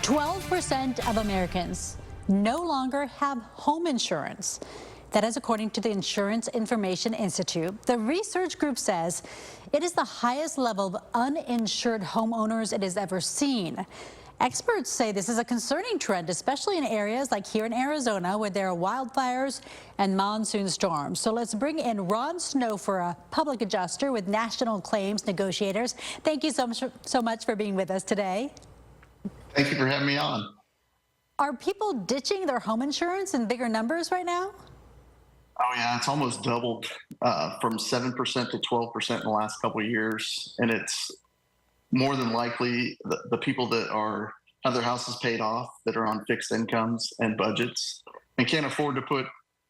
12% of Americans no longer have home insurance. That is according to the Insurance Information Institute. The research group says it is the highest level of uninsured homeowners it has ever seen. Experts say this is a concerning trend, especially in areas like here in Arizona, where there are wildfires and monsoon storms. So let's bring in Ron Snow for a public adjuster with National Claims Negotiators. Thank you so much for being with us today. Thank you for having me on. Are people ditching their home insurance in bigger numbers right now? Oh yeah, it's almost doubled from 7% to 12% in the last couple of years, and it's more than likely the people that have their houses paid off, that are on fixed incomes and budgets, and can't afford to put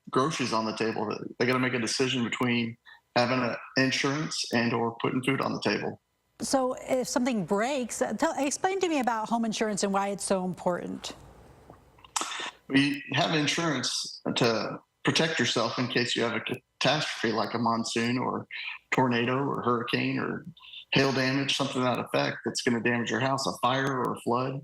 groceries on the table. They got to make a decision between having an insurance and/or putting food on the table. So if something breaks, explain to me about home insurance and why it's so important. We have insurance to protect yourself in case you have a catastrophe like a monsoon or tornado or hurricane or hail damage, something to that effect that's going to damage your house, a fire or a flood.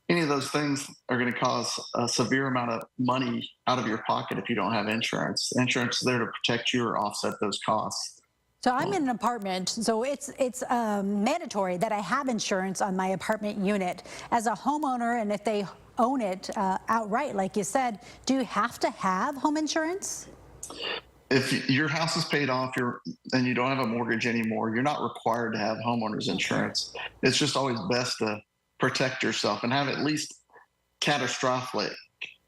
Any of those things are going to cause a severe amount of money out of your pocket if you don't have insurance. Insurance is there to protect you or offset those costs. So I'm in an apartment, so it's mandatory that I have insurance on my apartment unit. As a homeowner, and if they own it outright, like you said, do you have to have home insurance? If your house is paid off and you don't have a mortgage anymore, you're not required to have homeowners insurance. It's just always best to protect yourself and have at least catastrophic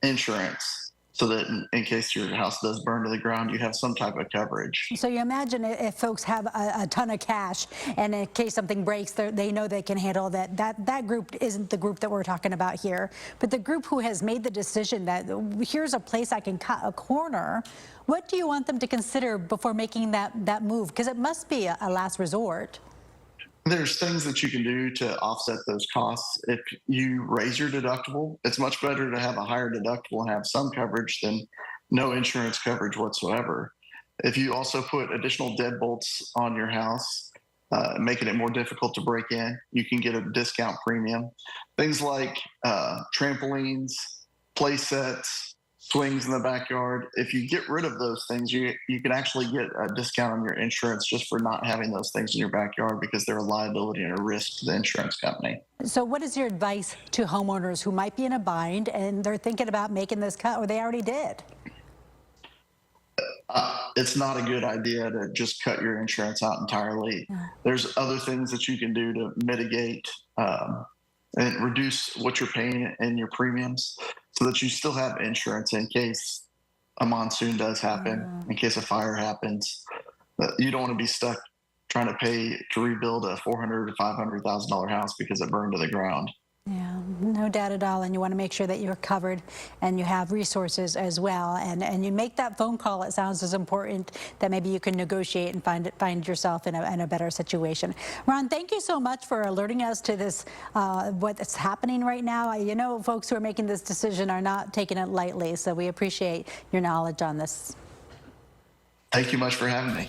insurance, so that in case your house does burn to the ground, you have some type of coverage. So you imagine if folks have a ton of cash, and in case something breaks, they know they can handle that. That group isn't the group that we're talking about here, but the group who has made the decision that here's a place I can cut a corner. What do you want them to consider before making that move? Because it must be a last resort. There's things that you can do to offset those costs. If you raise your deductible, it's much better to have a higher deductible and have some coverage than no insurance coverage whatsoever. If you also put additional deadbolts on your house, making it more difficult to break in, you can get a discount premium. Things like trampolines, play sets, swings in the backyard. If you get rid of those things, you can actually get a discount on your insurance just for not having those things in your backyard, because they're a liability and a risk to the insurance company. So what is your advice to homeowners who might be in a bind and they're thinking about making this cut, or they already did? It's not a good idea to just cut your insurance out entirely. There's other things that you can do to mitigate and reduce what you're paying in your premiums, so that you still have insurance in case a monsoon does happen, in case a fire happens. You don't want to be stuck trying to pay to rebuild a $400,000 to $500,000 house because it burned to the ground. Yeah, no doubt at all. And you want to make sure that you're covered and you have resources as well. And you make that phone call. It sounds as important that maybe you can negotiate and find yourself in a better situation. Ron, thank you so much for alerting us to this, what's happening right now. You know, folks who are making this decision are not taking it lightly. So we appreciate your knowledge on this. Thank you much for having me.